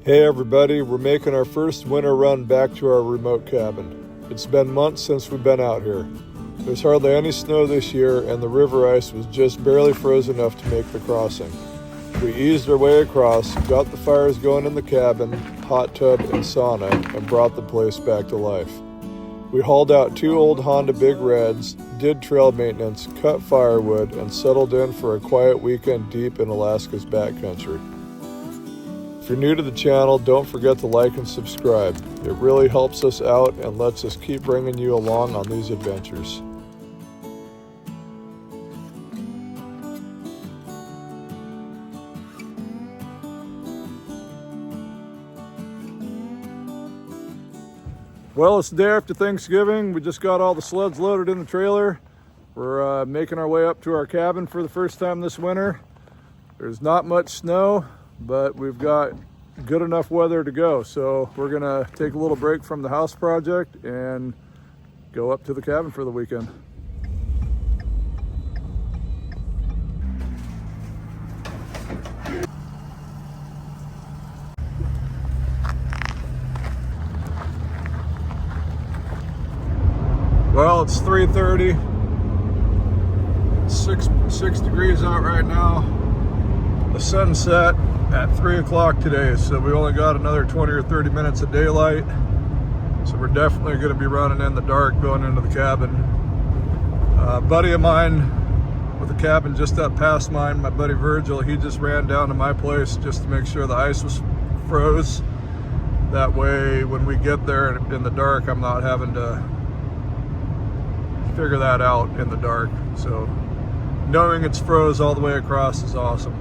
Hey everybody, we're making our first winter run back to our remote cabin. It's been months since we've been out here. There's hardly any snow this year and the river ice was just barely frozen enough to make the crossing. We eased our way across, got the fires going in the cabin, hot tub, and sauna, and brought the place back to life. We hauled out 2 old Honda Big Reds, did trail maintenance, cut firewood, and settled in for a quiet weekend deep in Alaska's backcountry. If you're new to the channel, don't forget to like and subscribe. It really helps us out and lets us keep bringing you along on these adventures. Well, it's the day after Thanksgiving. We just got all the sleds loaded in the trailer. We're making our way up to our cabin for the first time this winter. There's not much snow, but we've got good enough weather to go. So we're gonna take a little break from the house project and go up to the cabin for the weekend. Well, it's 3:30. It's 6 degrees out right now. The sun set at 3 o'clock today, so we only got another 20 or 30 minutes of daylight. So we're definitely going to be running in the dark going into the cabin. A buddy of mine with a cabin just up past mine, my buddy Virgil, he just ran down to my place just to make sure the ice was froze. That way when we get there in the dark, I'm not having to figure that out in the dark. So knowing it's froze all the way across is awesome.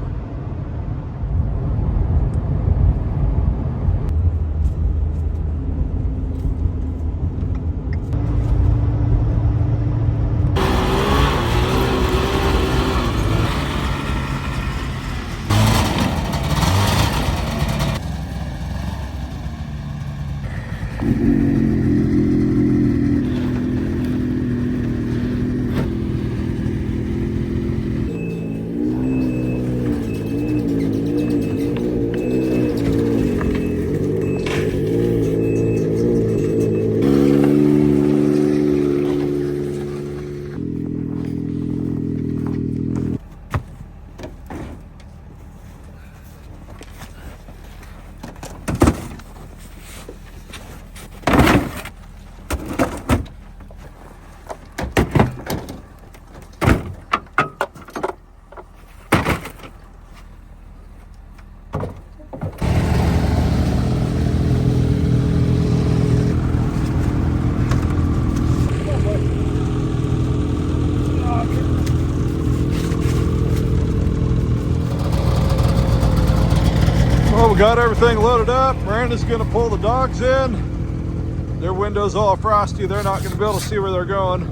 Well, we got everything loaded up. Miranda's gonna pull the dogs in. Their window's all frosty. They're not gonna be able to see where they're going.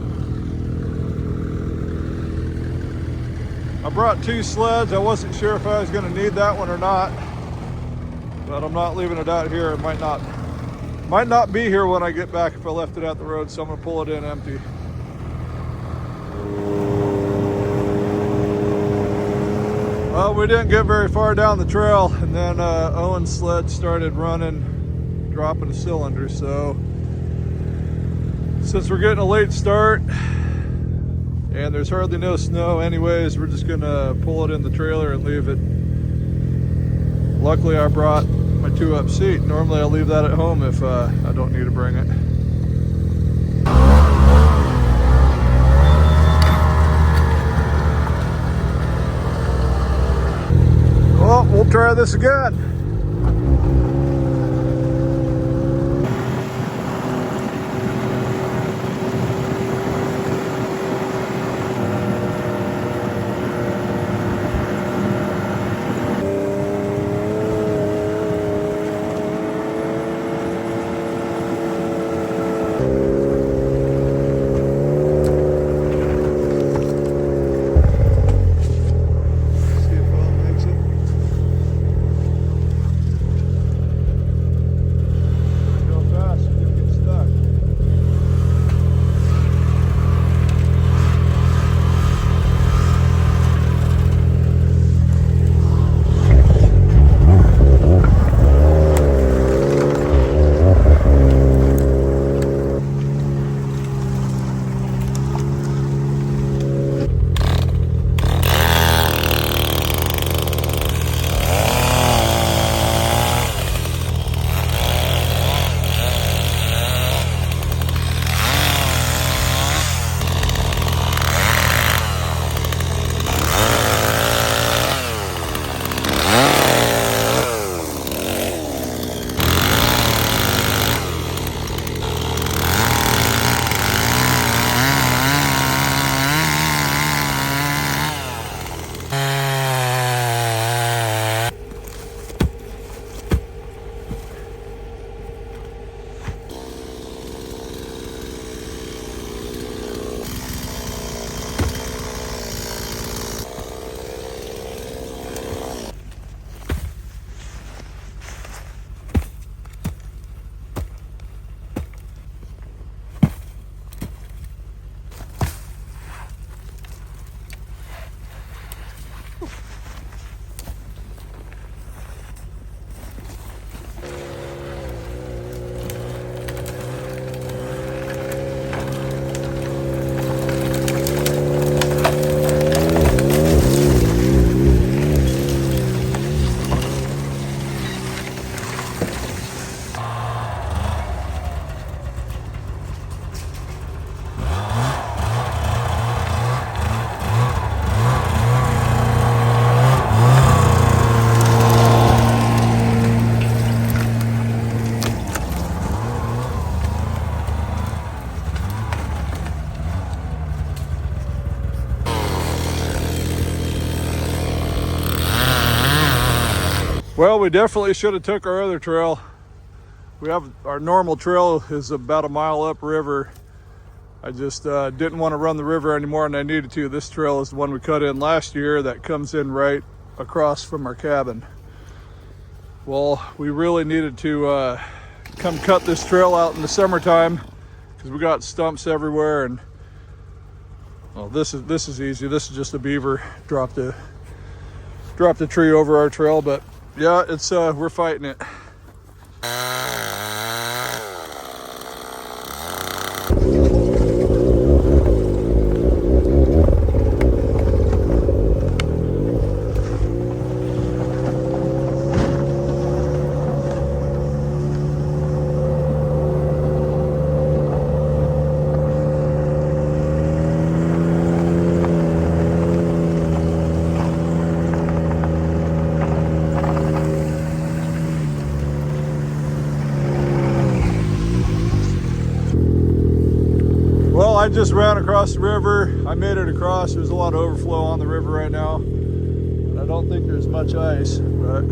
I brought 2 sleds. I wasn't sure if I was gonna need that one or not, but I'm not leaving it out here. It might not be here when I get back if I left it out the road, so I'm gonna pull it in empty. Well, we didn't get very far down the trail, and then Owen's sled started running, dropping a cylinder. So since we're getting a late start and there's hardly no snow anyways, we're just gonna pull it in the trailer and leave it. Luckily I brought my 2-up seat. Normally I'll leave that at home if I don't need to bring it. Well, we'll try this again. Well, we definitely should have took our other trail. We have our normal trail is about a mile upriver. I just didn't want to run the river anymore, and I needed to. This trail is the one we cut in last year that comes in right across from our cabin. Well, we really needed to come cut this trail out in the summertime because we got stumps everywhere. And well, this is easy. This is just a beaver dropped a tree over our trail, but yeah, it's we're fighting it. Well, I just ran across the river. I made it across. There's a lot of overflow on the river right now. And I don't think there's much ice, but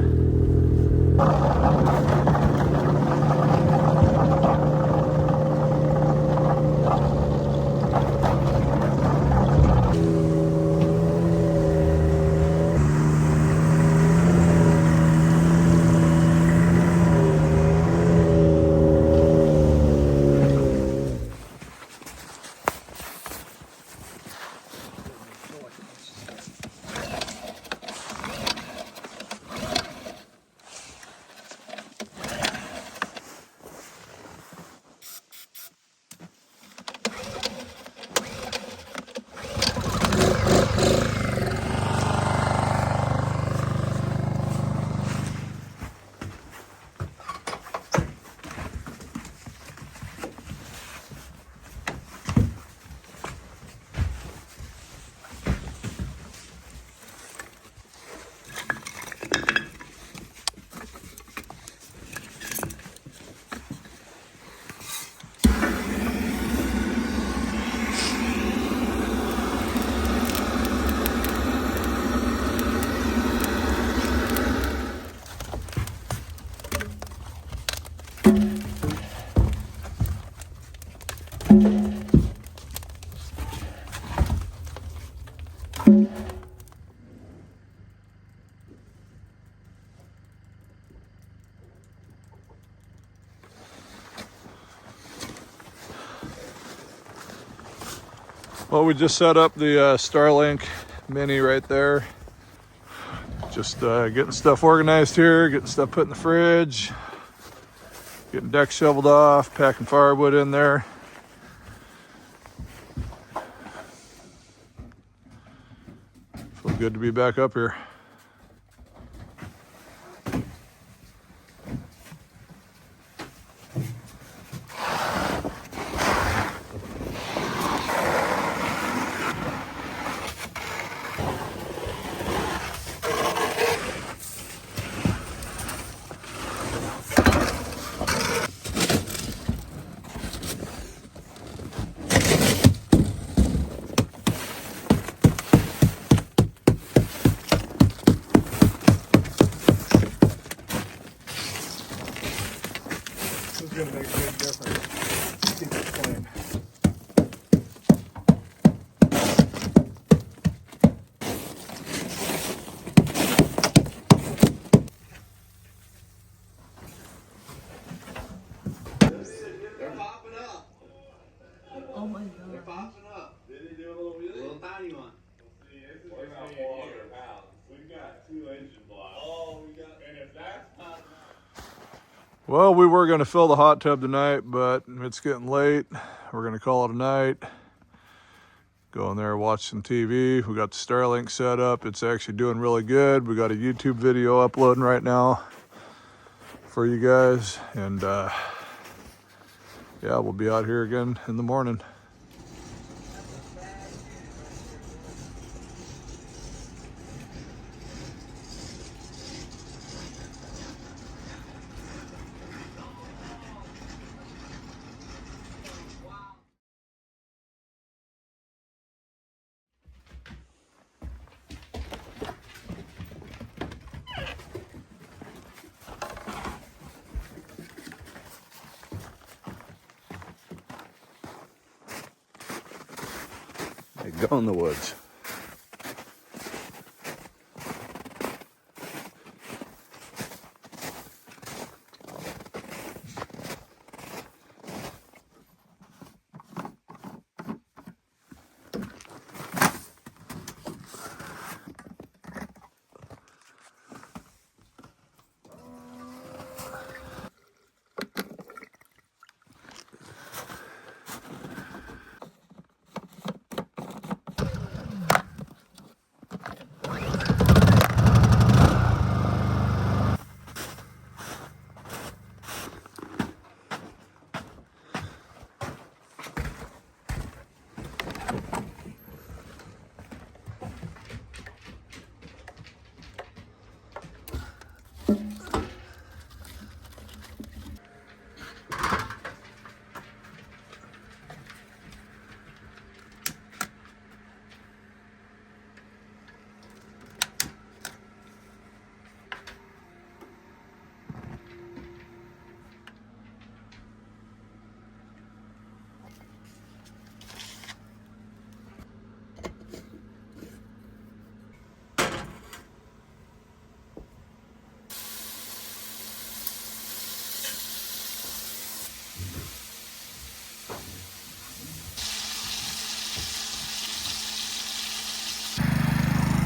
well, we just set up the Starlink Mini right there. Just getting stuff organized here, getting stuff put in the fridge, getting deck shoveled off, packing firewood in there. Feels good to be back up here. This is going to make a big difference. Keep it clean. They're popping up. Oh my They're god. popping up. Did they do a little tiny one? See, this is about 400 pounds. We've got 2 engine blocks. Oh, we got. And if that's not Well, we were going to fill the hot tub tonight, but it's getting late. We're going to call it a night. Go in there, watch some TV. We got the Starlink set up. It's actually doing really good. We got a YouTube video uploading right now for you guys. And yeah, we'll be out here again in the morning. They go in the woods.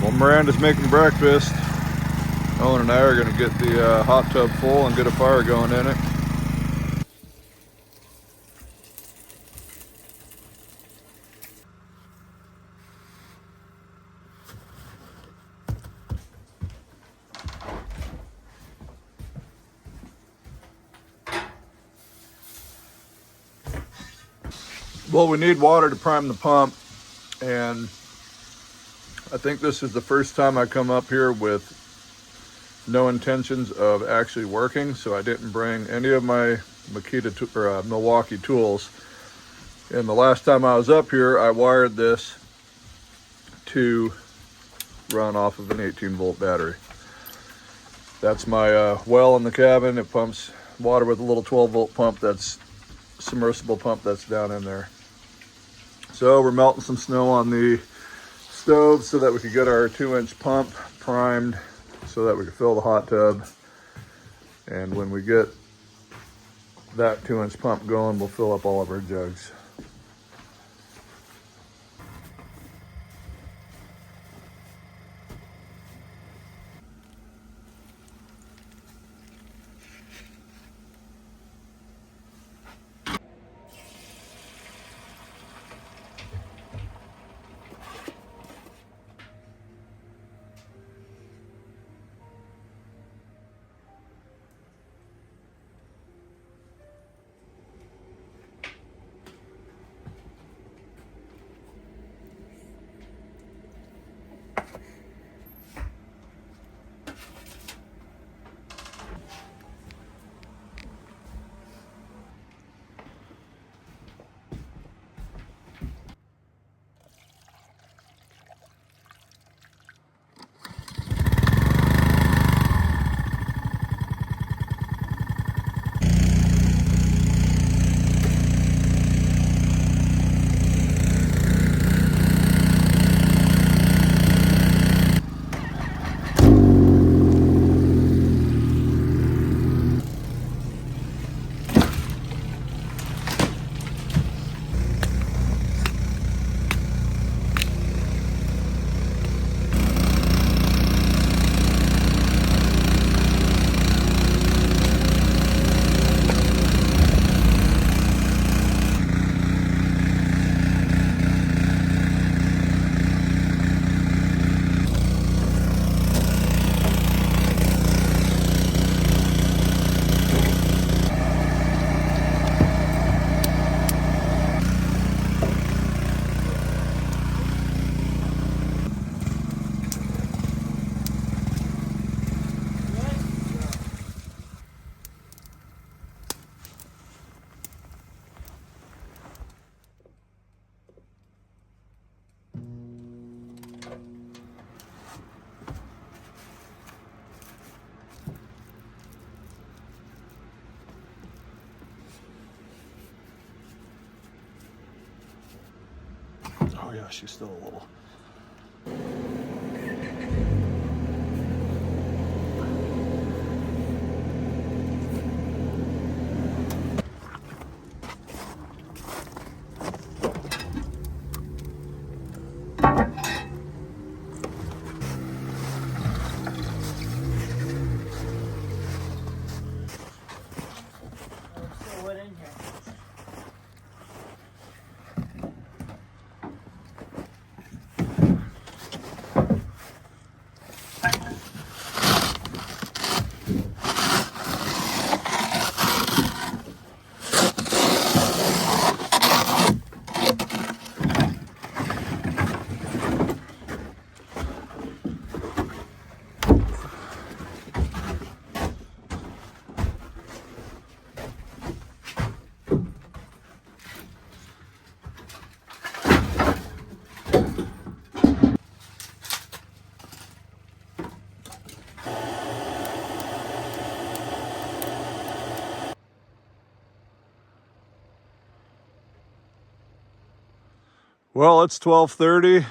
Well, Miranda's making breakfast. Owen and I are going to get the hot tub full and get a fire going in it. Well, we need water to prime the pump, and I think this is the first time I come up here with no intentions of actually working, so I didn't bring any of my Milwaukee tools. And the last time I was up here, I wired this to run off of an 18-volt battery. That's my well in the cabin. It pumps water with a little 12-volt pump, that's submersible pump that's down in there. So we're melting some snow on the stove so that we could get our 2-inch pump primed so that we could fill the hot tub. And when we get that 2-inch pump going, we'll fill up all of our jugs. Oh yeah, she's still a little. Still wood in here. Well, it's 12:30.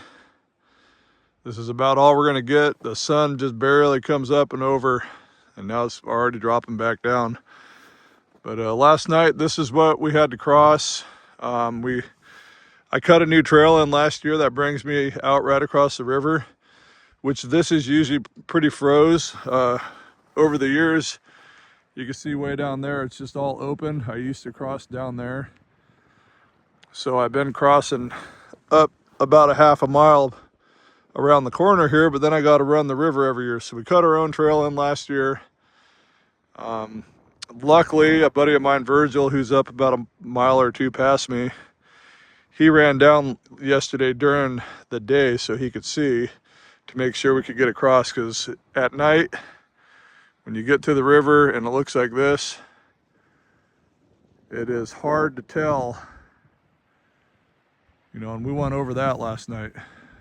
This is about all we're gonna get. The sun just barely comes up and over, and now it's already dropping back down. But last night, this is what we had to cross. I cut a new trail in last year that brings me out right across the river, which this is usually pretty froze. Over the years, you can see way down there, it's just all open. I used to cross down there. So I've been crossing up about a half a mile around the corner here, but then I got to run the river every year. So we cut our own trail in last year. Luckily, a buddy of mine, Virgil, who's up about a mile or two past me, he ran down yesterday during the day so he could see to make sure we could get across, because at night, when you get to the river and it looks like this, it is hard to tell, you know, and we went over that last night.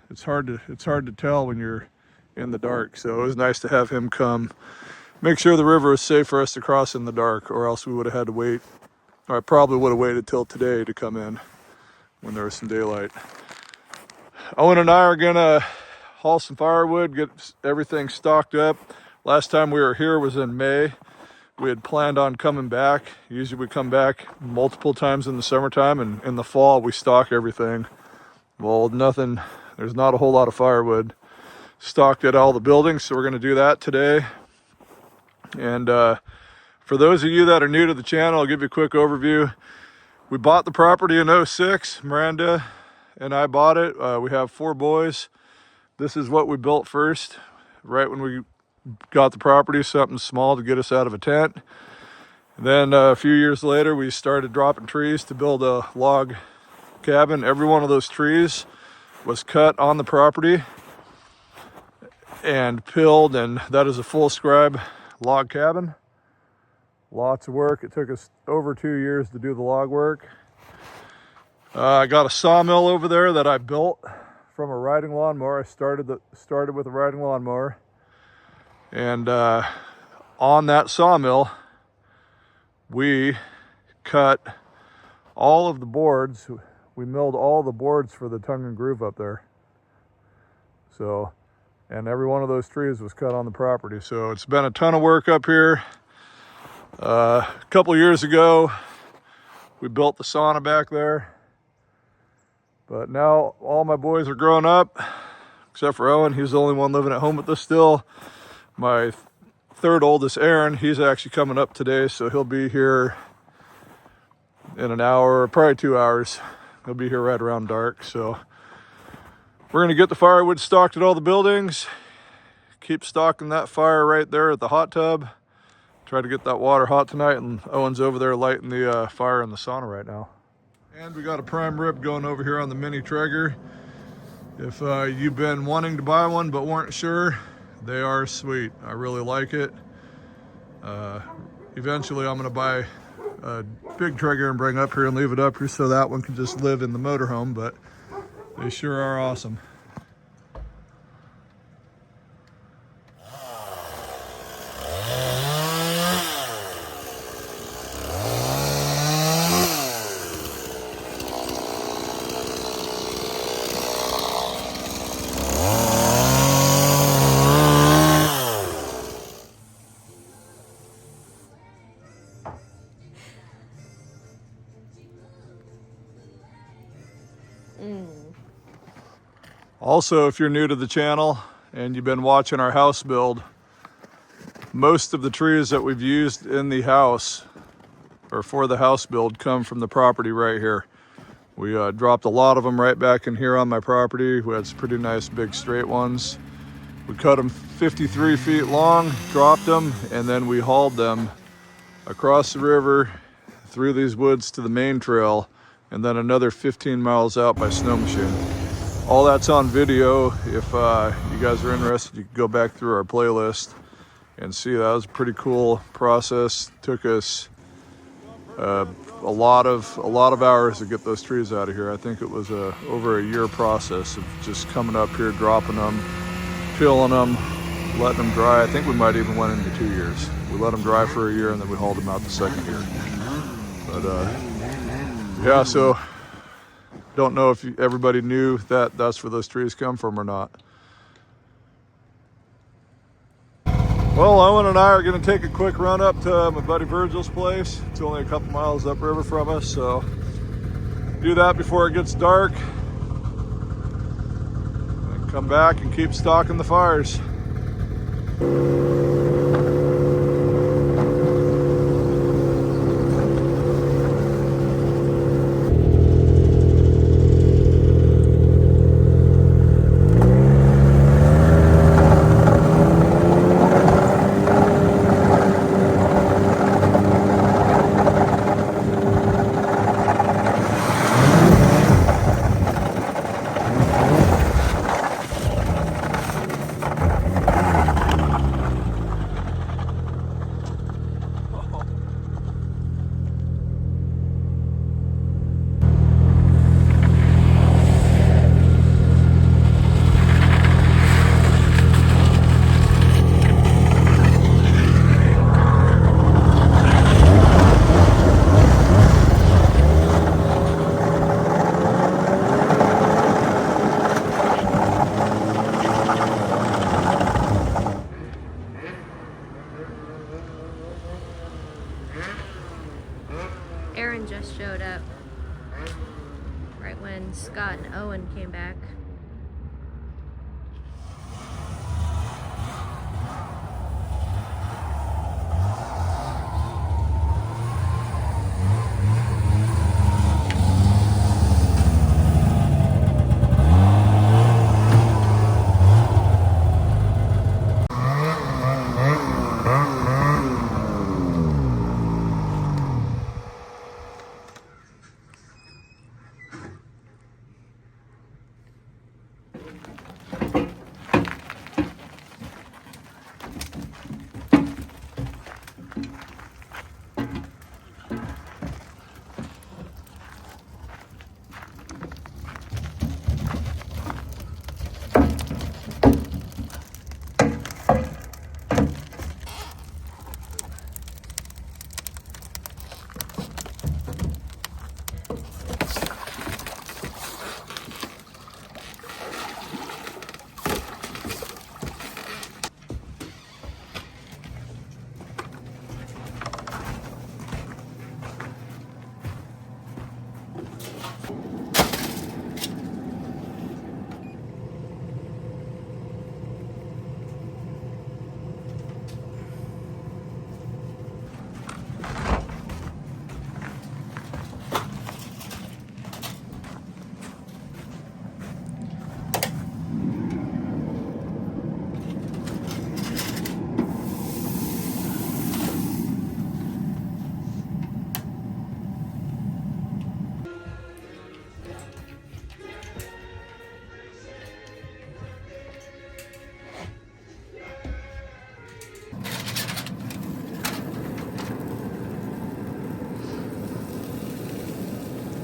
It's hard to tell when you're in the dark. So it was nice to have him come make sure the river was safe for us to cross in the dark, or else we would have had to wait, or I probably would have waited till today to come in when there was some daylight. Owen and I are gonna haul some firewood, get everything stocked up. Last time we were here was in May. We had planned on coming back. Usually we come back multiple times in the summertime, and in the fall we stock everything. Well, there's not a whole lot of firewood stocked at all the buildings, so we're gonna do that today. And for those of you that are new to the channel, I'll give you a quick overview. We bought the property in 06. Miranda and I bought it. We have 4 boys. This is what we built first, right when we got the property, something small to get us out of a tent. And then a few years later, we started dropping trees to build a log cabin. Every one of those trees was cut on the property and pilled, and that is a full scribe log cabin. Lots of work. It took us over 2 years to do the log work. I got a sawmill over there that I built from a riding lawnmower. I started with a riding lawnmower, and on that sawmill we cut all of the boards. We milled all the boards for the tongue and groove up there. So, and every one of those trees was cut on the property. So it's been a ton of work up here. A couple years ago, we built the sauna back there. But now all my boys are grown up, except for Owen. He's the only one living at home with us still. My third oldest, Aaron, he's actually coming up today, so he'll be here in an hour, probably 2 hours. He'll be here right around dark. So we're gonna get the firewood stocked at all the buildings, keep stocking that fire right there at the hot tub, try to get that water hot tonight, and Owen's over there lighting the fire in the sauna right now. And we got a prime rib going over here on the mini Traeger. If you've been wanting to buy one but weren't sure, they are sweet. I really like it. Eventually I'm gonna buy a big Traeger and bring up here and leave it up here so that one can just live in the motorhome, but they sure are awesome. Also, if you're new to the channel and you've been watching our house build, most of the trees that we've used in the house or for the house build come from the property right here. We dropped a lot of them right back in here on my property. We had some pretty nice big straight ones. We cut them 53 feet long, dropped them, and then we hauled them across the river, through these woods to the main trail, and then another 15 miles out by Snowmachine. All that's on video. If you guys are interested, you can go back through our playlist and see. That was a pretty cool process. Took us a lot of hours to get those trees out of here. I think it was over a year process of just coming up here, dropping them, peeling them, letting them dry. I think we might even went into 2 years. We let them dry for a year and then we hauled them out the second year. But yeah, so don't know if everybody knew that that's where those trees come from or not. Well, Owen and I are going to take a quick run up to my buddy Virgil's place. It's only a couple miles upriver from us, so do that before it gets dark. And come back and keep stalking the fires. Aaron just showed up right when Scott and Owen came back.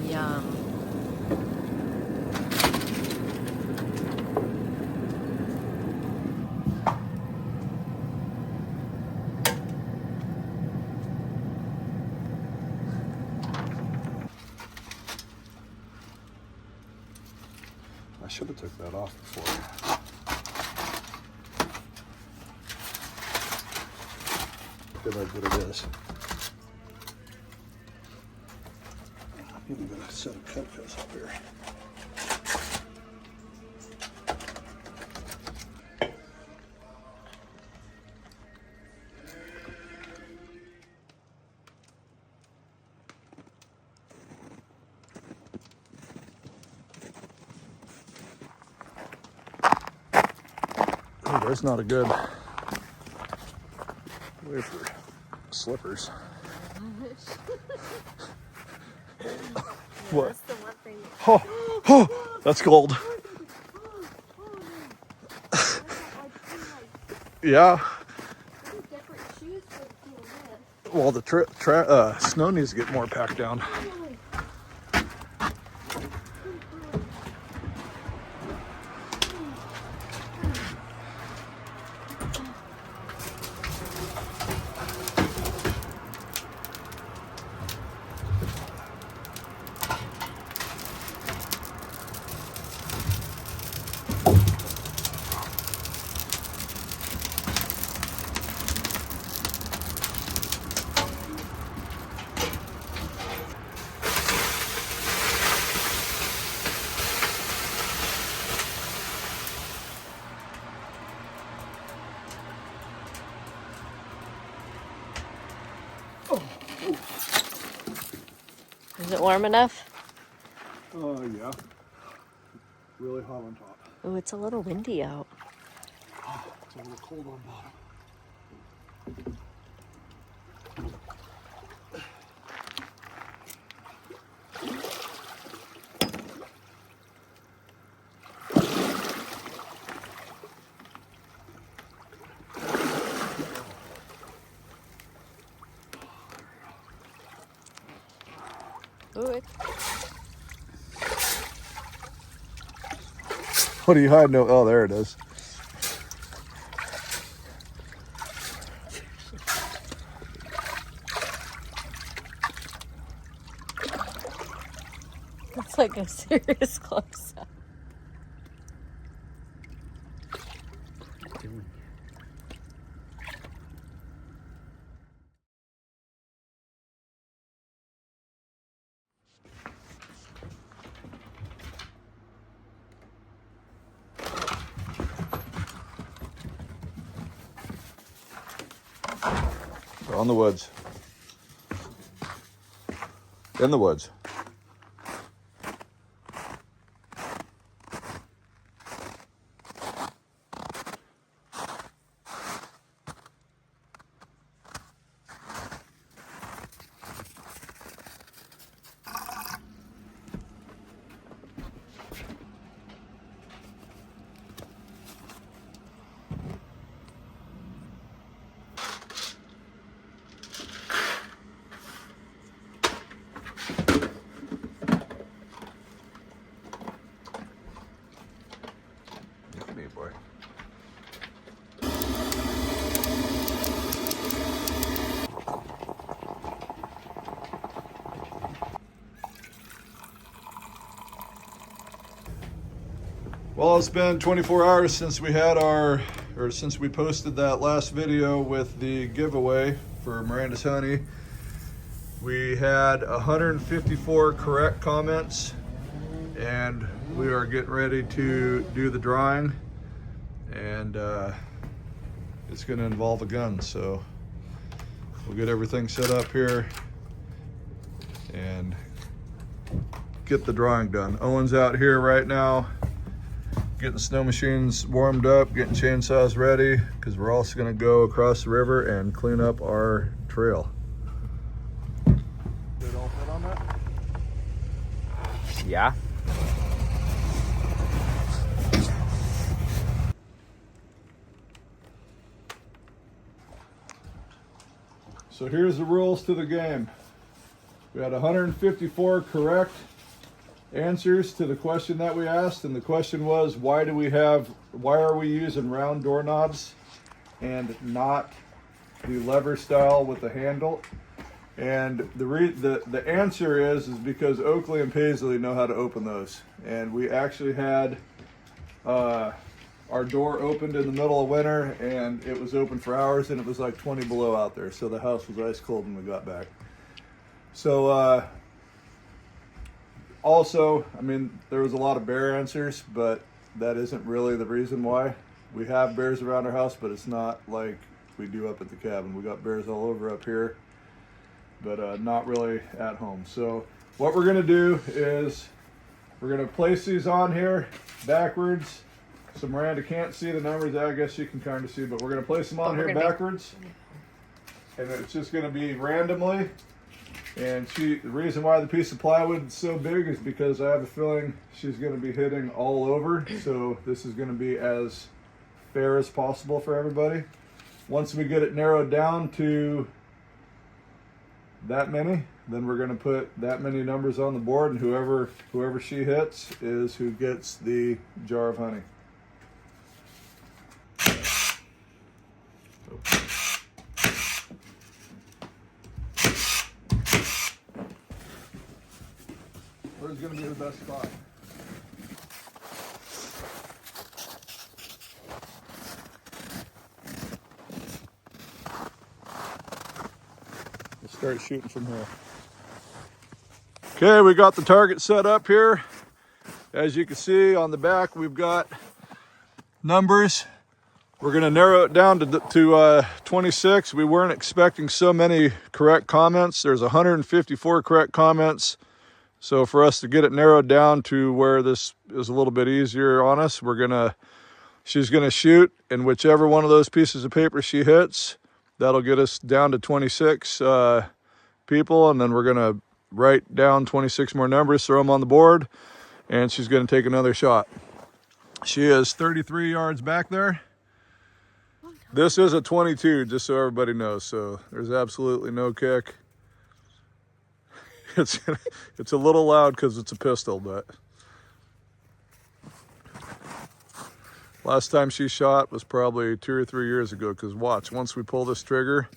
Yum. I should have took that off before. Good how good it is. I'm even gonna set a cut goes up here. there's not a good way for slippers. What? That's the one thing. Oh, that's gold. Yeah. Different shoes for the cool head. Well, the snow needs to get more packed down. Is it warm enough? Oh, yeah. Really hot on top. Oh, it's a little windy out. It's a little cold on bottom. Ooh, it's What are you hiding? Oh, there it is. it's like a serious close up. We're on the woods. In the woods. Look at me, boy. Well, it's been 24 hours since we had since we posted that last video with the giveaway for Miranda's Honey. We had 154 correct comments, and we are getting ready to do the drawing, and it's going to involve a gun, so we'll get everything set up here and get the drawing done. Owen's out here right now getting snow machines warmed up, getting chainsaws ready, because we're also going to go across the river and clean up our trail. Did it all fit on that? Yeah. So here's the rules to the game. We had 154 correct answers to the question that we asked, and the question was, why are we using round doorknobs and not the lever style with the handle? And the answer is because Oakley and Paisley know how to open those, and we actually had our door opened in the middle of winter, and it was open for hours, and it was like 20 below out there, so the house was ice cold when we got back. So also, I mean, there was a lot of bear answers, but that isn't really the reason why. We have bears around our house, but it's not like we do up at the cabin. We got bears all over up here, but not really at home. So what we're gonna do is we're gonna place these on here backwards, So Miranda can't see the numbers. I guess she can kind of see, but we're going to place them on here backwards. And it's just going to be randomly. And the reason why the piece of plywood is so big is because I have a feeling she's going to be hitting all over. So this is going to be as fair as possible for everybody. Once we get it narrowed down to that many, then we're going to put that many numbers on the board, and whoever she hits is who gets the jar of honey. Where's going to be the best spot? We'll start shooting from here. Okay, we got the target set up here. As you can see on the back, we've got numbers. We're going to narrow it down to 26. We weren't expecting so many correct comments. There's 154 correct comments. So for us to get it narrowed down to where this is a little bit easier on us, she's gonna shoot, and whichever one of those pieces of paper she hits, that'll get us down to 26 people, and then we're gonna write down 26 more numbers, throw them on the board, and she's gonna take another shot. She is 33 yards back there. This is a 22, just so everybody knows, so there's absolutely no kick. It's a little loud because it's a pistol, but last time she shot was probably 2 or 3 years ago, because watch, once we pull this trigger,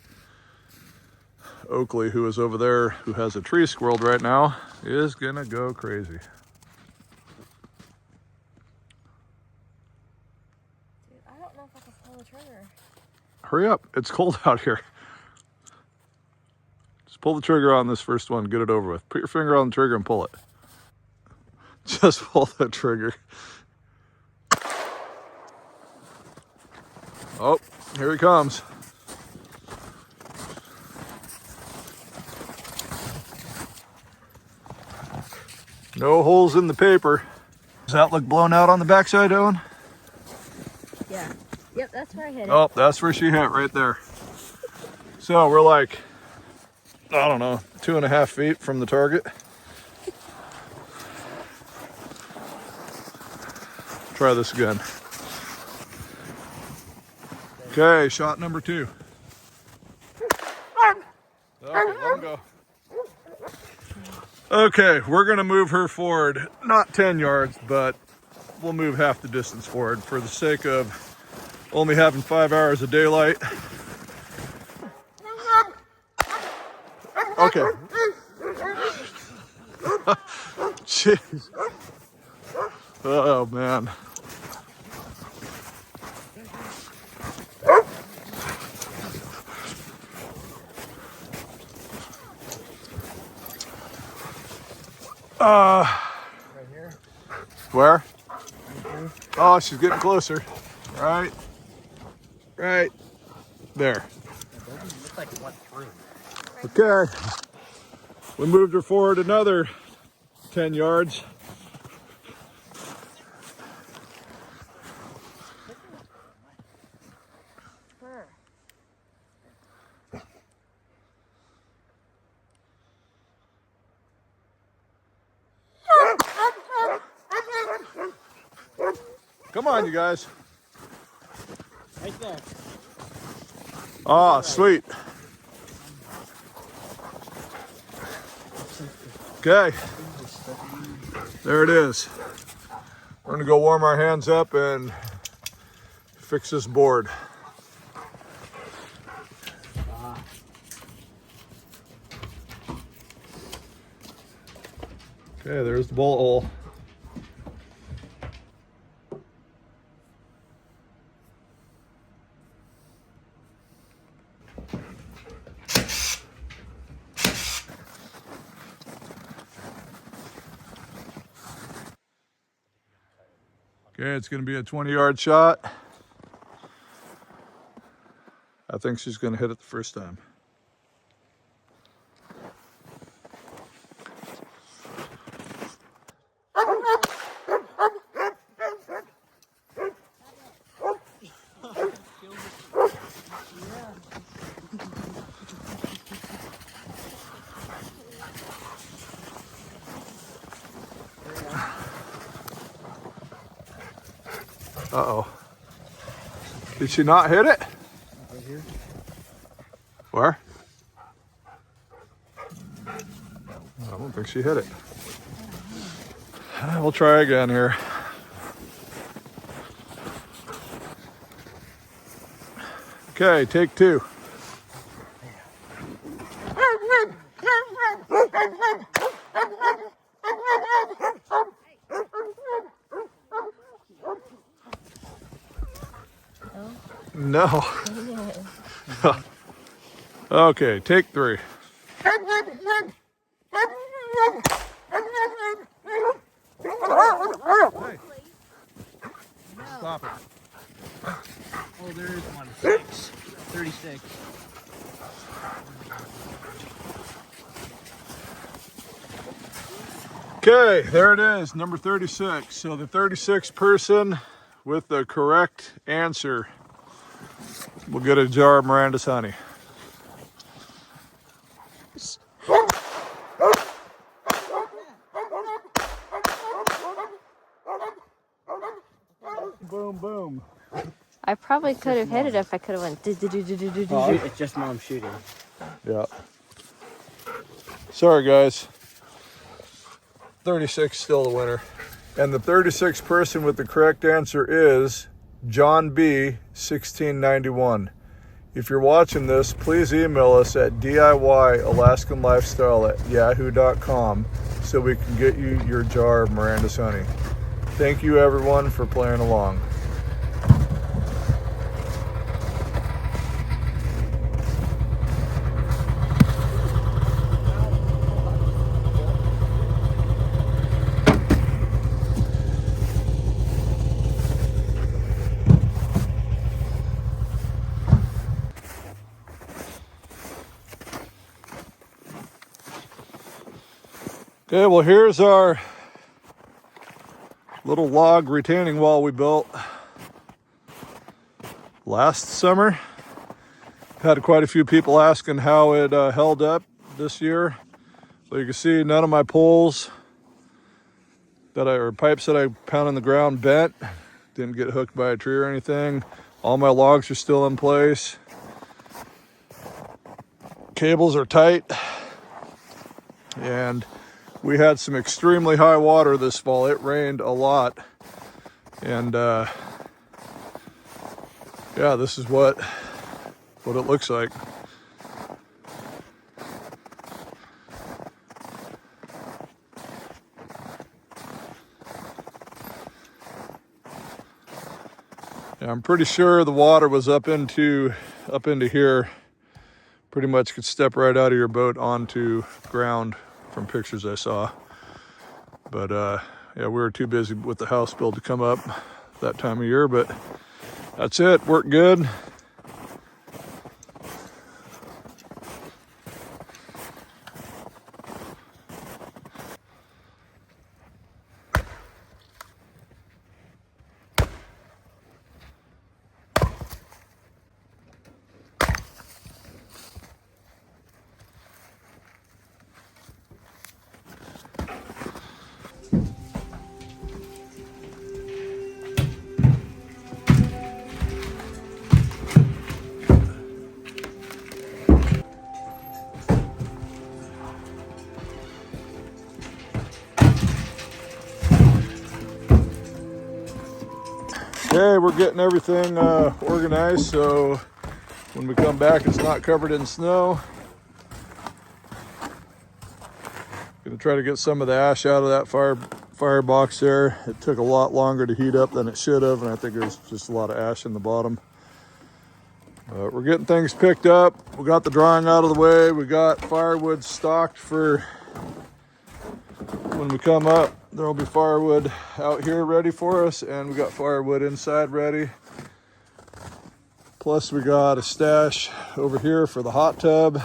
Oakley, who is over there, who has a tree squirreled right now, is gonna go crazy. Dude, I don't know if I can pull the trigger. Hurry up, it's cold out here. Just pull the trigger on this first one, get it over with. Put your finger on the trigger and pull it. Just pull the trigger. Oh, here he comes. No holes in the paper. Does that look blown out on the backside, Owen? Yeah. Yep, that's where I hit it. Oh, that's where she hit, right there. So we're like, I don't know, 2.5 feet from the target. Try this again. Okay, shot number 2. Okay, let him go. Okay, we're gonna move her forward, not 10 yards, but we'll move half the distance forward for the sake of only having 5 hours of daylight. Okay. Jeez. Oh man. Right here. Where? Oh, she's getting closer. Right there. It doesn't look like it went through. Okay. We moved her forward another 10 yards. Come on, you guys. Right there. Ah, sweet. Okay. There it is. We're gonna go warm our hands up and fix this board. Okay, there's the bullet hole. Okay, it's going to be a 20-yard shot. I think she's going to hit it the first time. Uh-oh. Did she not hit it? Right here. Where? I don't think she hit it. We'll try again here. Okay, take two. No. Okay, take three. Hey. Stop it. Oh, there is one. 36. Okay, there it is, number 36. So the 36th person with the correct answer will get a jar of Miranda's honey. Boom, boom. I probably could have hit it if I could have went. It's just mom shooting. Yeah. Sorry, guys. 36 still the winner. And the 36th person with the correct answer is John B. 1691. If you're watching this, please email us at DIYAlaskanLifestyle@yahoo.com so we can get you your jar of Miranda's honey. Thank you, everyone, for playing along. Okay, well, here's our little log retaining wall we built last summer. Had quite a few people asking how it held up this year. So you can see none of my poles or pipes that I pound in the ground bent. Didn't get hooked by a tree or anything. All my logs are still in place. Cables are tight. And we had some extremely high water this fall. It rained a lot. And yeah, this is what it looks like. Yeah, I'm pretty sure the water was up into here. Pretty much could step right out of your boat onto ground from pictures I saw. But yeah, we were too busy with the house build to come up that time of year, but that's it, worked good. Okay, we're getting everything organized so when we come back it's not covered in snow. Gonna try to get some of the ash out of that firebox there. It took a lot longer to heat up than it should have, and I think there's just a lot of ash in the bottom. We're getting things picked up. We got the drawing out of the way. We got firewood stocked for when we come up. There'll be firewood out here ready for us, and we got firewood inside ready. Plus we got a stash over here for the hot tub.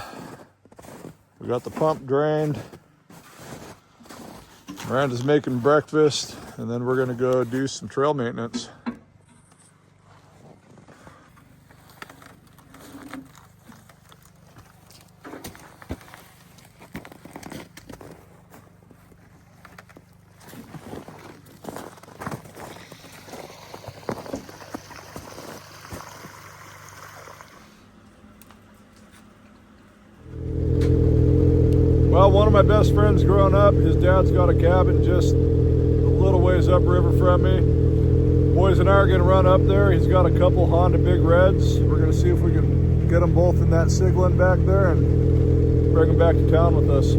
We got the pump drained. Miranda's making breakfast, and then we're gonna go do some trail maintenance. one of my best friends growing up. His dad's got a cabin just a little ways upriver from me. Boys and I are gonna run up there. He's got a couple Honda Big Reds. We're gonna see if we can get them both in that Siglin back there and bring them back to town with us.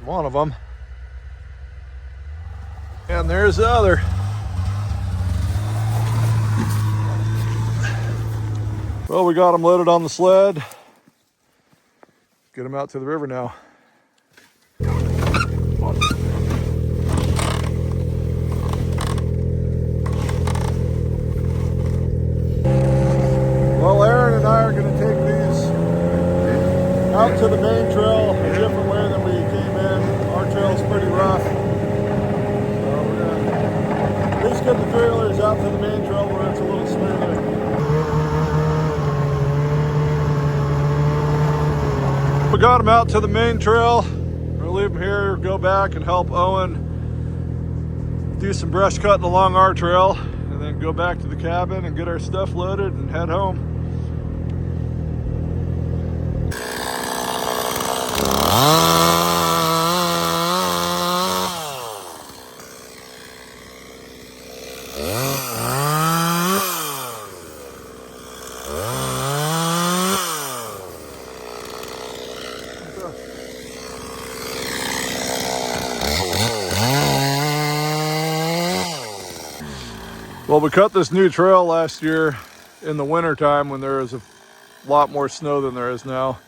One of them, and there's the other. Well, we got them loaded on the sled. Get them out to the river now. Well, Aaron and I are going to take these out to the main trail a different way than we came in. Our trail's pretty rough. So we're gonna at least get the trailers out to the main trail where it's a little smoother. We got them out to the main trail. We'll leave them here, go back and help Owen do some brush cutting along our trail, and then go back to the cabin and get our stuff loaded and head home. Well, we cut this new trail last year in the winter time when there was a lot more snow than there is now.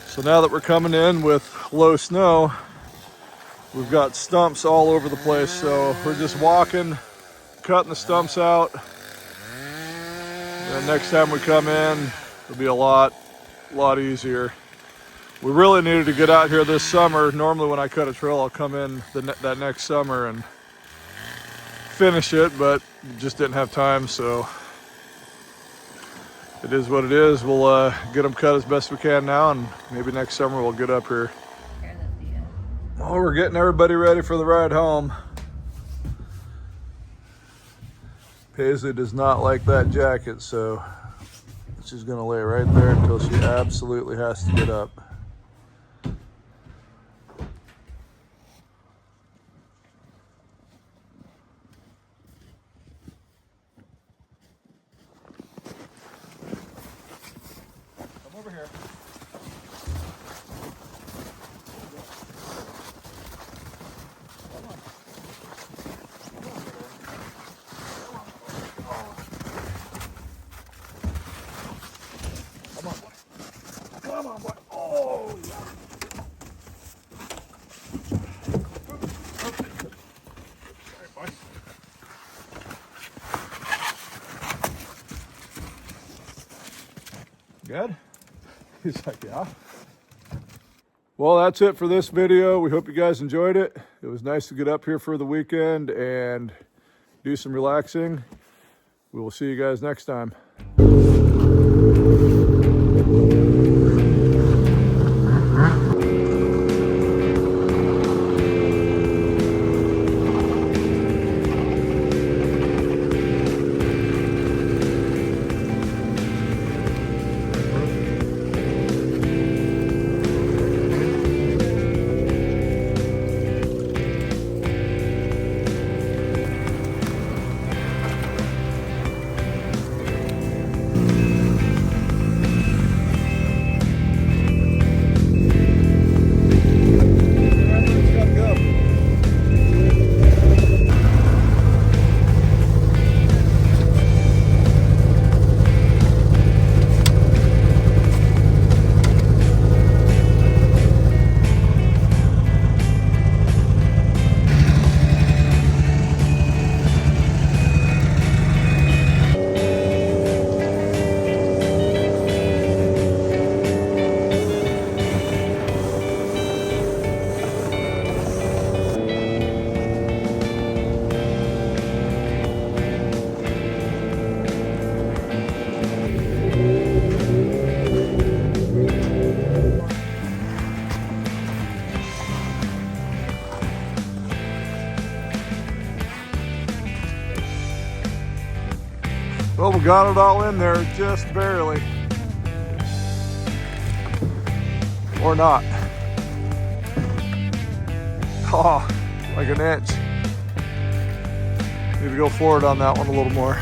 So now that we're coming in with low snow, we've got stumps all over the place. So we're just walking, cutting the stumps out. And next time we come in, it'll be a lot easier. We really needed to get out here this summer. Normally when I cut a trail, I'll come in that next summer and finish it, but just didn't have time, so it is what it is. We'll get them cut as best we can now, and maybe next summer we'll get up here. Well, we're getting everybody ready for the ride home. Paisley does not like that jacket, so she's gonna lay right there until she absolutely has to get up. Over here. Come on, boy. Come on, boy. Oh, yeah. Sorry, boy. Good? He's like, yeah. Well, that's it for this video. We hope you guys enjoyed it. It was nice to get up here for the weekend and do some relaxing. We will see you guys next time. Well, we got it all in there, just barely. Or not. Oh, like an inch. Need to go forward on that one a little more.